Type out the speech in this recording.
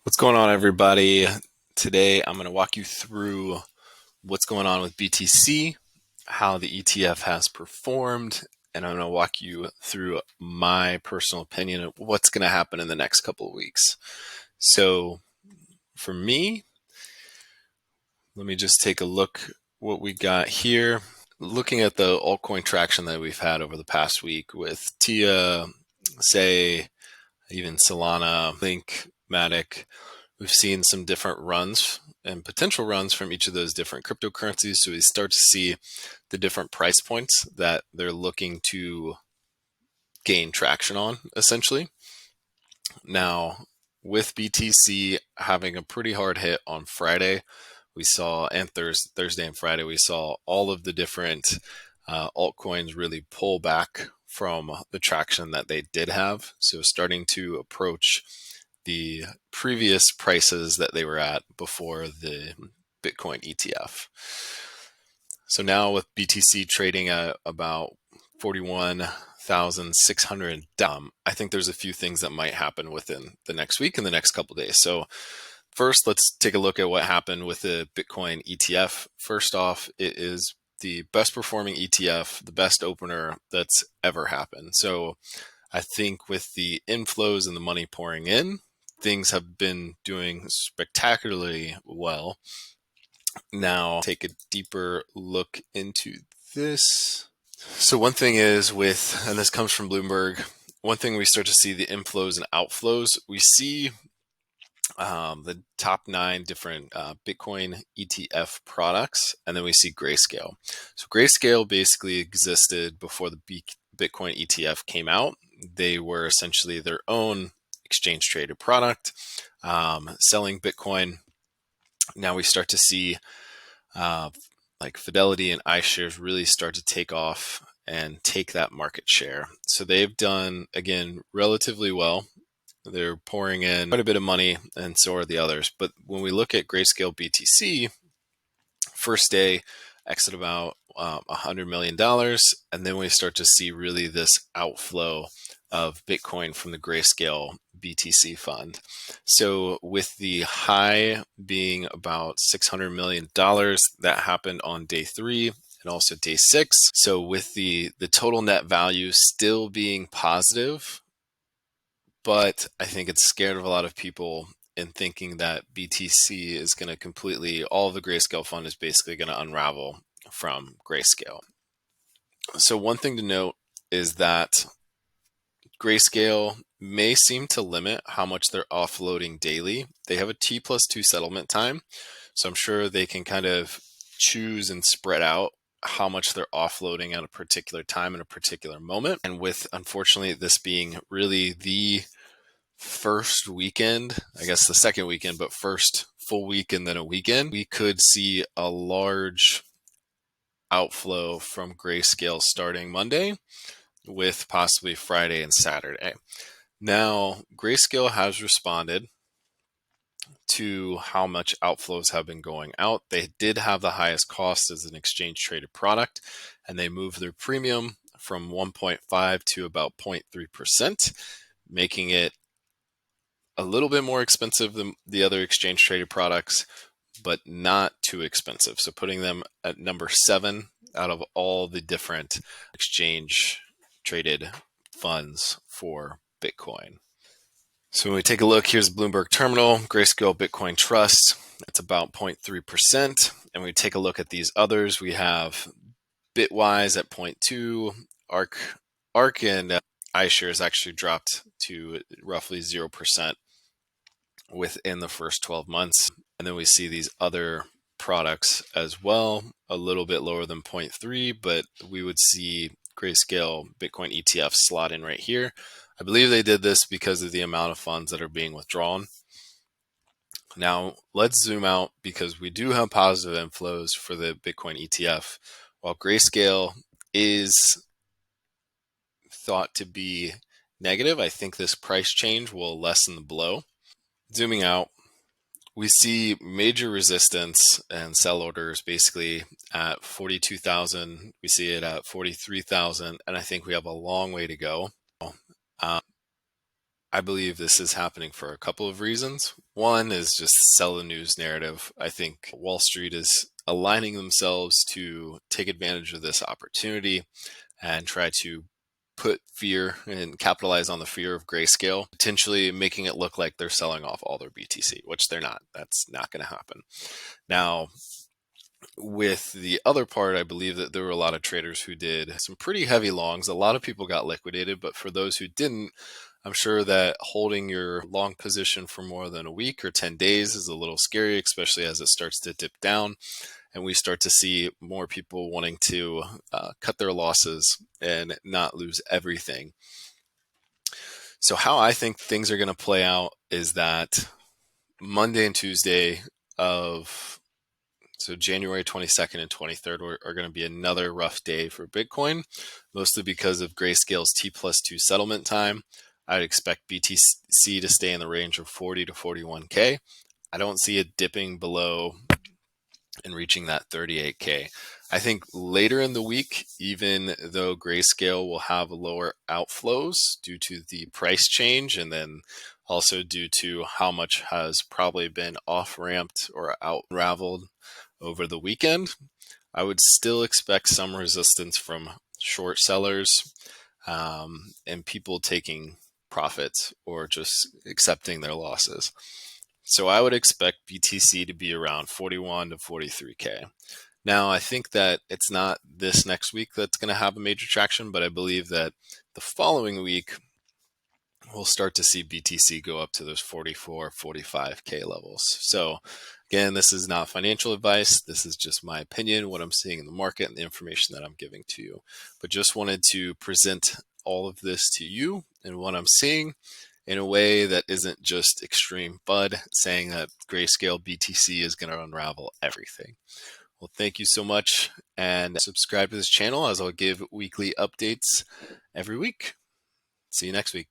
What's going on, everybody? Today, I'm going to walk you through what's going on with BTC, how the ETF has performed, and I'm going to walk you through my personal opinion of what's going to happen in the next couple of weeks. So, for me, let me just take a look what we got here. Looking at the altcoin traction that we've had over the past week with TIA, say, even Solana, Link, Matic. We've seen some different runs and potential runs from each of those different cryptocurrencies. So we start to see the different price points that they're looking to gain traction on, essentially. Now, with BTC having a pretty hard hit on Friday, we saw, and Thursday and Friday, we saw all of the different altcoins really pull back from the traction that they did have. So starting to approach the previous prices that they were at before the Bitcoin ETF. So now with BTC trading at about 41,600, I think there's a few things that might happen within the next week and the next couple of days. So first, let's take a look at what happened with the Bitcoin ETF. First off, it is the best performing ETF, the best opener that's ever happened. So I think with the inflows and the money pouring in, things have been doing spectacularly well. Now, take a deeper look into this. So one thing is with, and this comes from Bloomberg, one thing we start to see the inflows and outflows. We see the top 9 different Bitcoin ETF products, and then we see Grayscale. So Grayscale basically existed before the Bitcoin ETF came out. They were essentially their own exchange traded product, selling Bitcoin. Now we start to see like Fidelity and iShares really start to take off and take that market share. So they've done, again, relatively well. They're pouring in quite a bit of money, and so are the others. But when we look at Grayscale BTC, first day exit about $100 million, and then we start to see really this outflow of Bitcoin from the Grayscale BTC fund. So with the high being about $600 million, that happened on day 3 and also day 6. So with the total net value still being positive, but I think it's scared of a lot of people in thinking that BTC is going to completely, all of the Grayscale fund is basically going to unravel from Grayscale. So one thing to note is that Grayscale may seem to limit how much they're offloading daily. They have a T+2 settlement time, so I'm sure they can kind of choose and spread out how much they're offloading at a particular time in a particular moment. And with, unfortunately, this being really the first weekend, I guess the second weekend, but first full week and then a weekend, we could see a large outflow from Grayscale starting Monday with possibly Friday and Saturday. Now, Grayscale has responded to how much outflows have been going out. They did have the highest cost as an exchange traded product, and they moved their premium from 1.5 to about 0.3%, making it a little bit more expensive than the other exchange traded products, but not too expensive. So putting them at number 7 out of all the different exchange traded funds for Bitcoin. So when we take a look, here's Bloomberg Terminal, Grayscale Bitcoin Trust. It's about 0.3%. And we take a look at these others. We have Bitwise at 0.2, ARK and iShares actually dropped to roughly 0% within the first 12 months. And then we see these other products as well, a little bit lower than 0.3, but we would see Grayscale Bitcoin ETF slot in right here. I believe they did this because of the amount of funds that are being withdrawn. Now, let's zoom out because we do have positive inflows for the Bitcoin ETF. While Grayscale is thought to be negative, I think this price change will lessen the blow. Zooming out, we see major resistance and sell orders basically at 42,000. We see it at 43,000, and I think we have a long way to go. I believe this is happening for a couple of reasons. One is just sell the news narrative. I think Wall Street is aligning themselves to take advantage of this opportunity and try to put fear and capitalize on the fear of Grayscale, potentially making it look like they're selling off all their BTC, which they're not. That's not going to happen. Now, with the other part, I believe that there were a lot of traders who did some pretty heavy longs. A lot of people got liquidated, but for those who didn't, I'm sure that holding your long position for more than a week or 10 days is a little scary, especially as it starts to dip down and we start to see more people wanting to cut their losses and not lose everything. So how I think things are going to play out is that Monday and Tuesday of January 22nd and 23rd are going to be another rough day for Bitcoin, mostly because of Grayscale's T+2 settlement time. I'd expect BTC to stay in the range of 40 to 41K. I don't see it dipping below and reaching that 38K. I think later in the week, even though Grayscale will have lower outflows due to the price change and then also due to how much has probably been off-ramped or out-raveled over the weekend, I would still expect some resistance from short sellers and people taking profits or just accepting their losses. So I would expect BTC to be around 41 to 43K. Now, I think that it's not this next week that's going to have a major traction, but I believe that the following week, we'll start to see BTC go up to those 44, 45K levels. So again, this is not financial advice. This is just my opinion, what I'm seeing in the market and the information that I'm giving to you. But just wanted to present all of this to you and what I'm seeing in a way that isn't just extreme FUD saying that Grayscale BTC is going to unravel everything. Well, thank you so much, and subscribe to this channel as I'll give weekly updates every week. See you next week.